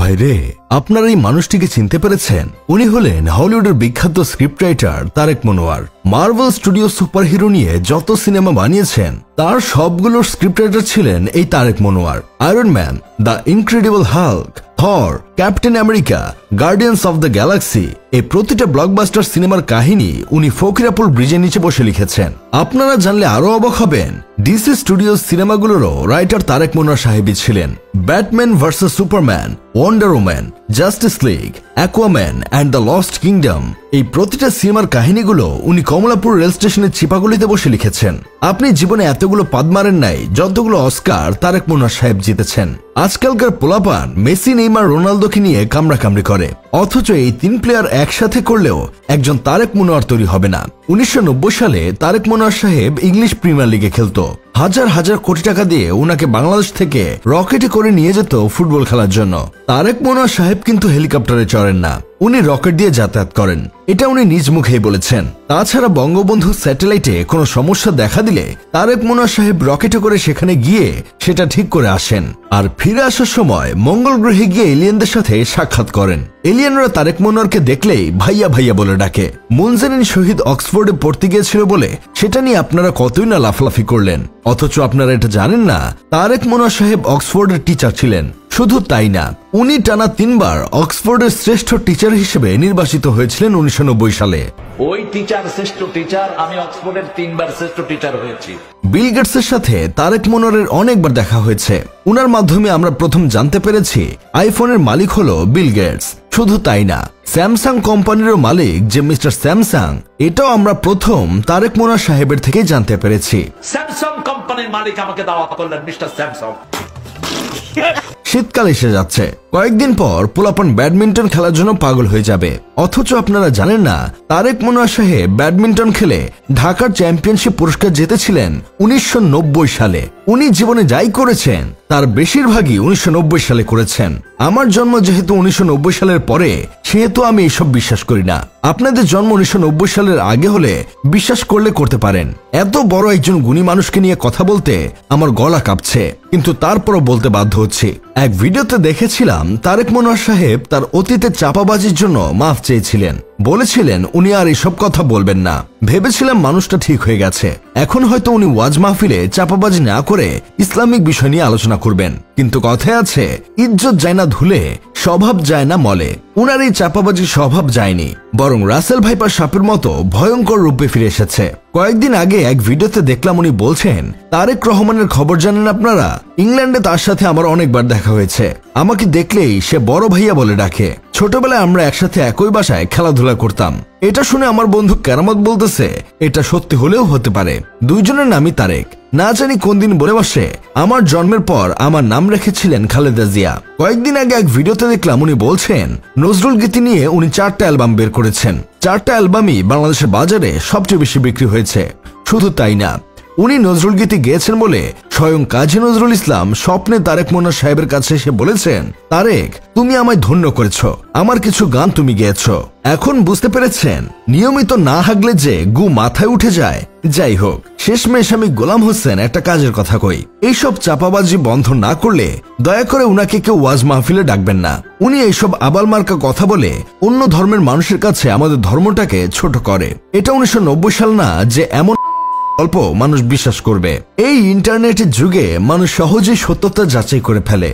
ভাই রে, আপনারা এই মানুষটিকে চিনতে পেরেছেন? উনি হলেন হলিউডের বিখ্যাত স্ক্রিপ্ট রাইটার তারেক মনোয়ার। মার্ভেল স্টুডিও সুপারহিরো নিয়ে যত সিনেমা বানিয়েছেন তার সবগুলোর স্ক্রিপ্ট রাইটার ছিলেন এই তারেক মনোয়ার। Iron Man, the Incredible Hulk, Thor, Captain America, Guardians of the Galaxy, এই প্রতিটা ব্লকবাস্টার সিনেমার কাহিনী উনি ফকিরাপুর ব্রিজের নিচে বসে লিখেছেন। আপনারা জানলে আরো অবাক হবেন, ডিসি স্টুডিওস সিনেমাগুলোরও রাইটার তারেক মনোয়ার সাহেবই ছিলেন। Batman versus Superman, Wonder Woman, Justice League, Aquaman and the lost kingdom, এই প্রতিটা সিনেমার কাহিনীগুলো উনি কমলাপুর রেল স্টেশনের চিপাগুলিতে বসে লিখেছেন। আপনি জীবনে এতগুলো পাদ মারেন নাই যতগুলো অস্কার তারেক মনোয়ার সাহেব জিতেছেন। আজকালকার পোলাপান মেসি, নেইমার, রোনালদোকে নিয়ে কামড়াকামড়ি করে, অথচ এই তিন প্লেয়ার একসাথে করলেও একজন তারেক মনোয়ার তৈরি হবে না। 1990 সালে তারেক মনোয়ার সাহেব ইংলিশ প্রিমিয়ার লিগে খেলতো। হাজার হাজার কোটি টাকা দিয়ে উনাকে বাংলাদেশ থেকে রকেটে করে নিয়ে যেত ফুটবল খেলার জন্য। তারেক মনোয়ার সাহেব কিন্তু হেলিকপ্টারে চড়েন না, উনি রকেট দিয়ে যাতায়াত করেন, এটা উনি নিজ মুখেই বলেছেন। তাছাড়া বঙ্গবন্ধু স্যাটেলাইটে কোনো সমস্যা দেখা দিলে তারেক মনোয়ার সাহেব রকেটে করে সেখানে গিয়ে সেটা ঠিক করে আসেন, আর ফিরে আসার সময় মঙ্গল গ্রহে গিয়ে এলিয়েনদের সাথে সাক্ষাৎ করেন। এলিয়েনরা তারেক মনোয়ারকে দেখলেই ভাইয়া ভাইয়া বলে ডাকে। মুনজানিন শহীদ অক্সফোর্ডে পড়তে গিয়েছিল বলে সেটা নিয়ে আপনারা কতই না লাফলাফি করলেন, অথচ আপনারা এটা জানেন না তারেক মনোয়ার সাহেব অক্সফোর্ডের টিচার ছিলেন। শুধু তাই না, উনি টানা 3 বার অক্সফোর্ডের শ্রেষ্ঠ টিচার হিসেবে নির্বাচিত হয়েছিলেন 1990 সালে। ওই টিচার শ্রেষ্ঠ টিচার, আমি অক্সফোর্ডের 3 বার শ্রেষ্ঠ টিচার হয়েছি। বিল গেটসের সাথে তারেক মনোয়ারের অনেকবার দেখা হয়েছে। উনার মাধ্যমে আমরা প্রথম জানতে পেরেছি আইফোনের মালিক হলো বিল গেটস। শুধু তাই না, স্যামসাং কোম্পানিরও মালিক যে মিস্টার স্যামসাং, এটাও আমরা প্রথম তারেক মনোয়ার সাহেবের থেকে জানতে পেরেছি। স্যামসাং কোম্পানির মালিক আমাকে দাওয়াত করলেন, মিস্টার স্যামসাং। শীতকাল এসে যাচ্ছে, কয়েকদিন পর পোলাপন ব্যাডমিন্টন খেলার জন্য পাগল হয়ে যাবে, অথচ আপনারা জানেন না তারেক মনোয়ার সাহেব ব্যাডমিন্টন খেলে ঢাকার চ্যাম্পিয়নশিপ পুরস্কার জিতেছিলেন 1990 সালে। উনি জীবনে যাই করেছেন তার বেশিরভাগই 1990 সালে করেছেন। আমার জন্ম যেহেতু 1990 সালের পরে, সেহেতু আমি এসব বিশ্বাস করি না। আপনাদের জন্ম 1990 সালের আগে হলে বিশ্বাস করলে করতে পারেন। এত বড় একজন গুণী মানুষকে নিয়ে কথা বলতে আমার গলা কাঁপছে, কিন্তু তারপরও বলতে বাধ্য হচ্ছি। এক ভিডিওতে দেখেছিলাম তারেক মনোয়ার সাহেব তার অতীতে চাপাবাজির জন্য মাফ চেয়েছিলেন, বলেছিলেন উনি আর এসব কথা বলবেন না। ভেবেছিলাম মানুষটা ঠিক হয়ে গেছে, এখন হয়তো উনি ওয়াজ মাহফিলে চাপাবাজি না করে ইসলামিক বিষয় নিয়ে আলোচনা করবেন। কিন্তু কথায় আছে, ইজ্জত যায় না ধুলে, স্বভাব যায় না মলে। উনার এই চাপাবাজির স্বভাব যায়নি, বরং রাসেল ভাইপার সাপের মতো ভয়ঙ্কর রূপে ফিরে এসেছে। কয়েকদিন আগে এক ভিডিওতে দেখলাম উনি বলছেন, তারেক রহমানের খবর জানেন আপনারা? ইংল্যান্ডে তার সাথে আমার অনেকবার দেখা হয়েছে। আমাকে দেখলেই সে বড় ভাইয়া বলে ডাকে। ছোটবেলায় আমরা একসাথে একই বাসায় খেলাধুলা করতাম। এটা শুনে আমার বন্ধু কেরামত বলতেছে এটা সত্যি হলেও হতে পারে। দুইজনের নামই তারেক। না জানি কোন দিন বলে বসে আমার জন্মের পর আমার নাম রেখেছিলেন খালেদা জিয়া। কয়েকদিন আগে এক ভিডিওতে দেখলাম উনি বলছেন নজরুল গীতি নিয়ে উনি 4টা অ্যালবাম বের করেছেন। 4টা অ্যালবামই বাংলাদেশের বাজারে সবচেয়ে বেশি বিক্রি হয়েছে। শুধু তাই না, উনি নজরুল গীতি গেয়েছেন বলে স্বয়ং কাজী নজরুল ইসলাম স্বপ্নে তারেক মনোয়ার সাহেবের কাছে এসে বলেছেন, তারেক তুমি আমায় ধন্য করেছ, আমার কিছু গান তুমি গেয়েছ। এখন বুঝতে পেরেছেন নিয়মিত না হাগলে যে গু মাথায় উঠে যায়। যাই হোক, শেষমেশ আমি গোলাম হোসেন একটা কাজের কথা কই, এইসব চাপাবাজি বন্ধ না করলে দয়া করে উনাকে কেউ ওয়াজ মাহফিলে ডাকবেন না। উনি এইসব আবাল মার্কা কথা বলে অন্য ধর্মের মানুষের কাছে আমাদের ধর্মটাকে ছোট করে। এটা 1990 সাল না যে এমন গল্প মানুষ বিশ্বাস করবে। এই ইন্টারনেটের যুগে মানুষ সহজেই সত্যতা যাচাই করে ফেলে।